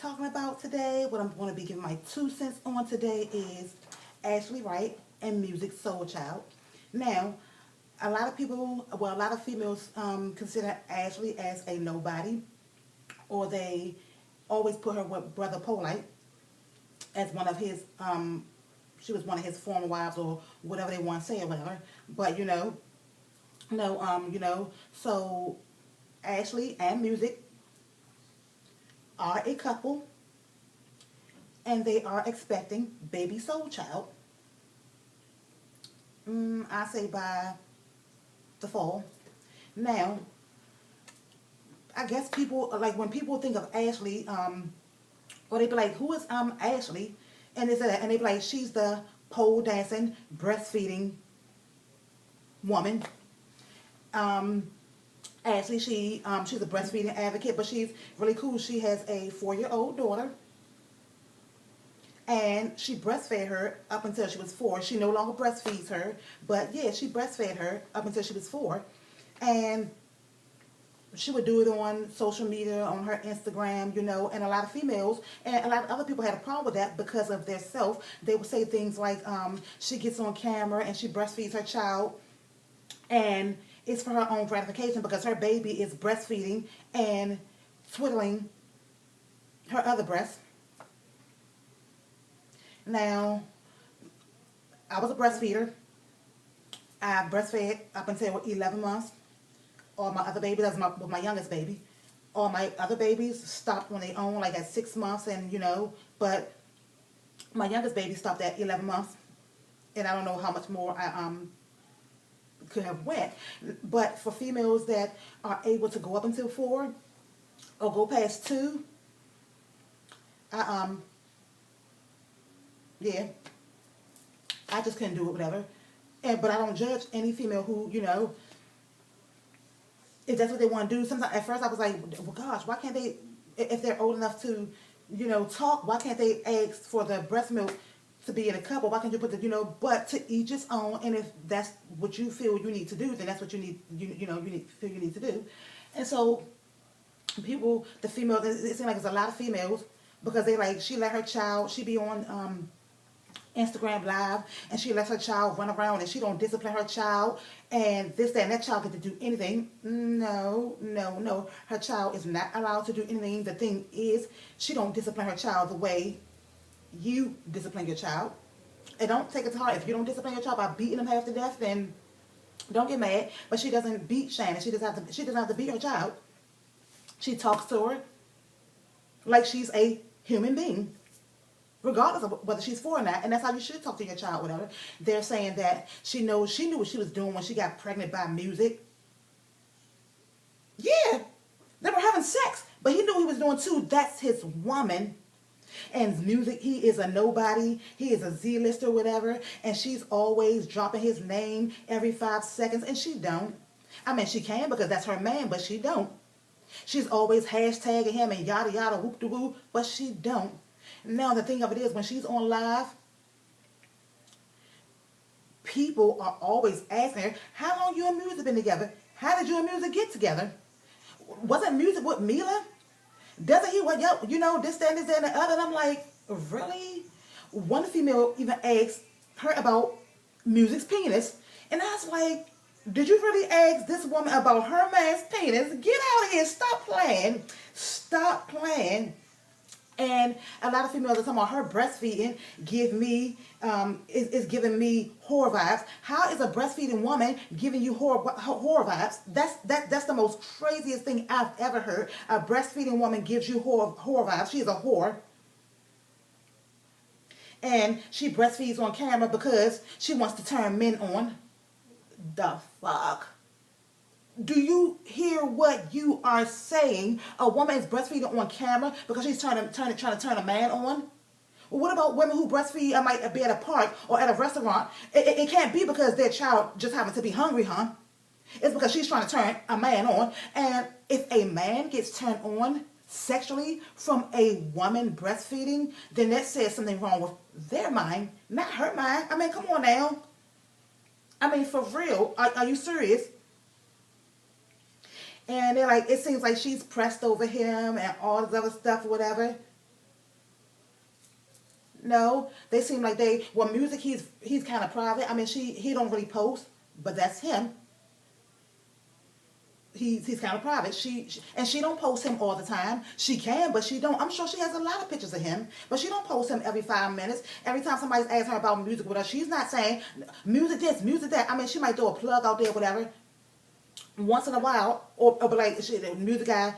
talking about today, what I'm going to be giving my 2 cents on today is Ashley Wright and Musiq Soulchild. Now, a lot of people, well, a lot of females consider Ashley as a nobody, or they always put her with Brother Polite as one of his, she was one of his former wives or whatever they want to say or whatever. But, so Ashley and Musiq are a couple, and they are expecting baby Soulchild. I say by the fall. Now, I guess people, like when people think of Ashley, or they be like, who is Ashley? And they be like, she's the pole dancing, breastfeeding woman. Ashley, she's a breastfeeding advocate, but she's really cool. She has a 4-year-old daughter, and she breastfed her up until she was 4. She no longer breastfeeds her, but yeah, she breastfed her up until she was 4, and she would do it on social media, on her Instagram, and a lot of females and a lot of other people had a problem with that because of their self. They would say things like, she gets on camera and she breastfeeds her child, and it's for her own gratification because her baby is breastfeeding and twiddling her other breast. Now, I was a breastfeeder. I breastfed up until 11 months. All my other babies, that's my youngest baby. All my other babies stopped on their own, like at 6 months, and but my youngest baby stopped at 11 months, and I don't know how much more I could have went. But for females that are able to go up until 4 or go past 2, yeah, I just couldn't do it, whatever. But I don't judge any female who, if that's what they want to do. Sometimes at first I was like, well, gosh, why can't they, if they're old enough to, talk, why can't they ask for the breast milk to be in a cup? Or why can't you put the, but to each his own. And if that's what you feel you need to do, then that's what you need, feel you need to do. And so people, the females, it seems like there's a lot of females because they like, she let her child, she be on Instagram Live, and she lets her child run around and she don't discipline her child and this, that, and that child get to do anything. No. Her child is not allowed to do anything. The thing is, she don't discipline her child the way you discipline your child. And don't take it to heart. If you don't discipline your child by beating them half to death, then don't get mad. But she doesn't beat Shannon. She doesn't have to beat her child. She talks to her like she's a human being, regardless of whether she's 4 or not. And that's how you should talk to your child, whatever. They're saying that she knew what she was doing when she got pregnant by Musiq. Yeah, they were having sex, but he knew he was doing too. That's his woman. And Musiq, he is a nobody. He is a Z-lister, whatever. And she's always dropping his name every 5 seconds, and she don't. I mean, she can because that's her man, but she don't. She's always hashtagging him and yada yada whoop de woo, but she don't. Now, the thing of it is, when she's on live, people are always asking her, how long you and Musiq been together? How did you and Musiq get together? Wasn't Musiq with Mila? Doesn't he, this, that, and the other? And I'm like, really? One female even asked her about Musiq's penis. And I was like, did you really ask this woman about her man's penis? Get out of here. Stop playing. Stop playing. And a lot of females are talking about her breastfeeding is giving me horror vibes. How is a breastfeeding woman giving you horror vibes? That's the most craziest thing I've ever heard. A breastfeeding woman gives you horror vibes. She is a whore. And she breastfeeds on camera because she wants to turn men on. The fuck? Do you hear what you are saying? A woman is breastfeeding on camera because she's trying to turn a man on? Well, what about women who breastfeed? I might be at a park or at a restaurant. It can't be because their child just happens to be hungry, huh? It's because she's trying to turn a man on. And if a man gets turned on sexually from a woman breastfeeding, then that says something wrong with their mind, not her mind. I mean, come on now. I mean, for real. Are you serious? And they're like, it seems like she's pressed over him and all this other stuff, whatever. No, they seem like they. Well, Musiq, he's kind of private. I mean, he don't really post, but that's him. He's kind of private. And she don't post him all the time. She can, but she don't. I'm sure she has a lot of pictures of him, but she don't post him every 5 minutes. Every time somebody's asking her about music with her, she's not saying music this, music that. I mean, she might throw a plug out there, whatever, once in a while, or be like, music guy,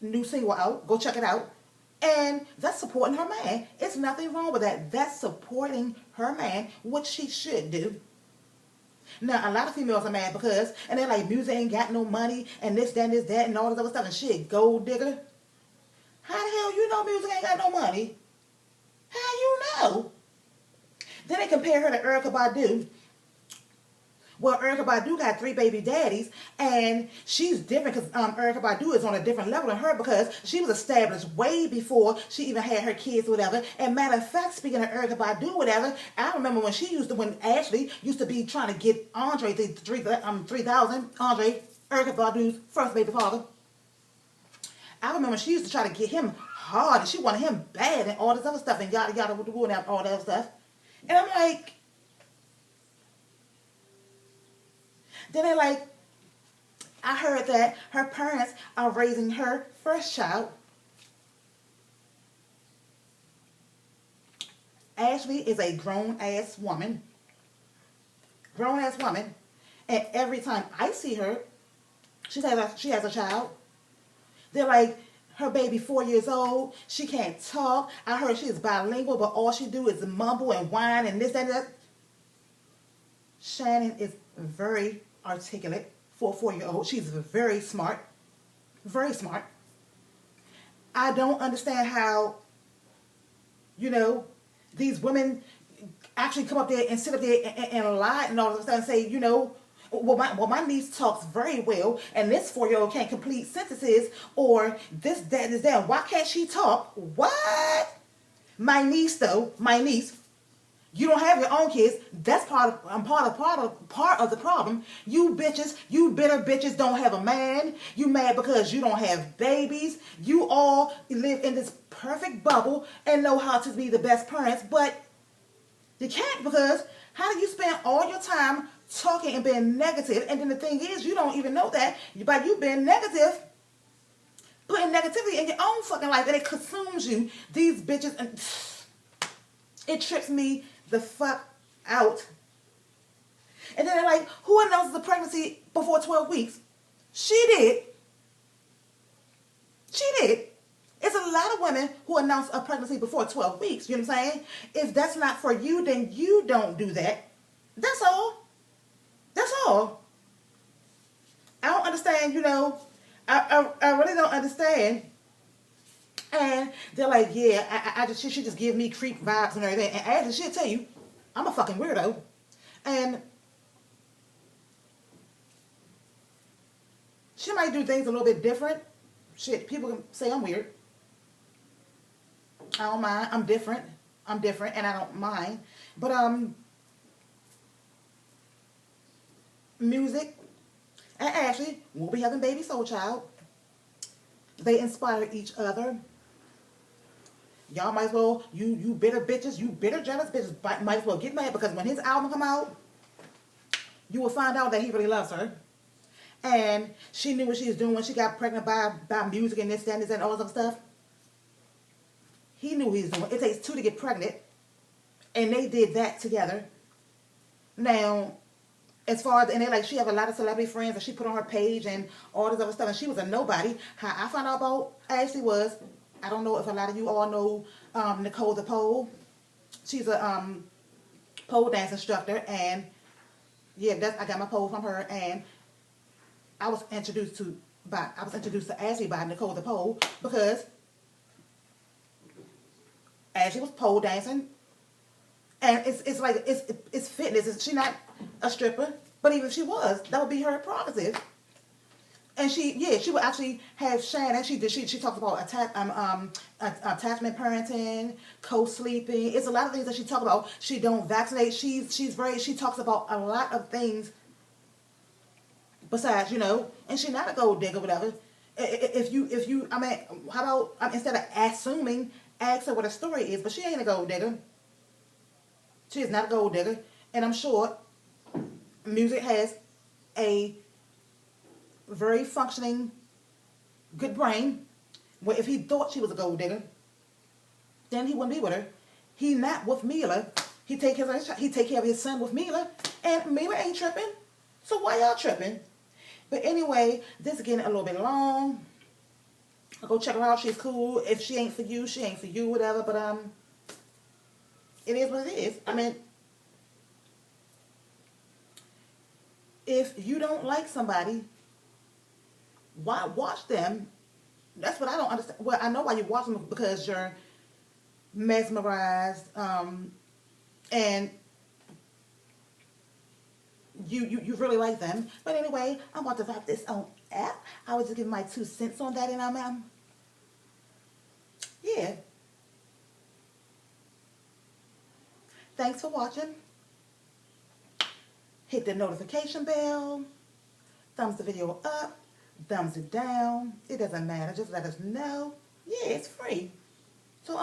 new single out, go check it out. And that's supporting her man. It's nothing wrong with that. That's supporting her man, which she should do. Now, a lot of females are mad because, and they're like, Musiq ain't got no money, and this, that, and all this other stuff, and shit, gold digger. How the hell you know Musiq ain't got no money? How you know? Then they compare her to Erykah Badu. Well, Erykah Badu got 3 baby daddies, and she's different because Erykah Badu is on a different level than her because she was established way before she even had her kids or whatever. And matter of fact, speaking of Erykah Badu, whatever, I remember when Ashley used to be trying to get Andre the 3000, Andre, Erykah Badu's first baby father. I remember she used to try to get him hard, and she wanted him bad and all this other stuff, and yada yada with the wood and all that stuff. And I'm like, then they're like, I heard that her parents are raising her first child. Ashley is a grown-ass woman. Grown-ass woman. And every time I see her, she has a child. They're like, her baby 4 years old. She can't talk. I heard she's bilingual, but all she do is mumble and whine and this, that, and that. Shannon is very articulate for a 4-year-old. She's very smart. Very smart. I don't understand how, these women actually come up there and sit up there and lie and all this stuff and say, well, my niece talks very well, and this 4-year-old can't complete sentences, or this, that, and that. Why can't she talk? What? My niece, though, you don't have your own kids. That's part of the problem. You bitches, you bitter bitches don't have a man. You mad because you don't have babies. You all live in this perfect bubble and know how to be the best parents, but you can't because how do you spend all your time talking and being negative? And then the thing is, you don't even know that by you being negative, putting negativity in your own fucking life, and it consumes you. These bitches, and it trips me the fuck out. And then they're like, who announces a pregnancy before 12 weeks? She did. She did. It's a lot of women who announce a pregnancy before 12 weeks. You know what I'm saying? If that's not for you, then you don't do that. That's all. That's all. I don't understand, I really don't understand. And they're like, yeah, she should just give me creep vibes and everything. And Ashley, she'll tell you, I'm a fucking weirdo. And she might do things a little bit different. Shit, people can say I'm weird. I don't mind. I'm different, and I don't mind. But Musiq and Ashley will be having baby Soulchild. They inspire each other. Y'all might as well, you bitter bitches, you bitter jealous bitches, might as well get mad because when his album come out, you will find out that he really loves her. And she knew what she was doing when she got pregnant by Musiq and this, that, and this, and all this other stuff. He knew what he was doing. It takes 2 to get pregnant. And they did that together. Now, as far as, and they're like, she have a lot of celebrity friends that she put on her page and all this other stuff, and she was a nobody. How I found out about Ashley was, I don't know if a lot of you all know Nicole the Pole. She's a pole dance instructor, and yeah, I got my pole from her, and I was introduced to Ashley by Nicole the Pole because Ashley was pole dancing, and it's fitness. She's not a stripper, but even if she was, that would be her prerogative. And she would actually have Shannon. She talks about attachment parenting, co-sleeping. It's a lot of things that she talks about. She don't vaccinate. She talks about a lot of things. Besides, and she's not a gold digger, whatever. If you, how about instead of assuming, ask her what her story is. But she ain't a gold digger. She is not a gold digger. And I'm sure Musiq has a very functioning, good brain. Where if he thought she was a gold digger, then he wouldn't be with her. He not with Mila. He take care of his son with Mila. And Mila ain't tripping. So why y'all tripping? But anyway, this is getting a little bit long. I'll go check her out. She's cool. If she ain't for you, she ain't for you, whatever. But it is what it is. I mean, if you don't like somebody, why watch them? That's what I don't understand. Well, I know why you watch them, because you're mesmerized, and you really like them. But anyway, I'm about to wrap this on app. I was just giving my 2 cents on that, and yeah. Thanks for watching. Hit the notification bell. Thumbs the video up. Thumbs it down. It doesn't matter. Just let us know. Yeah, it's free. So,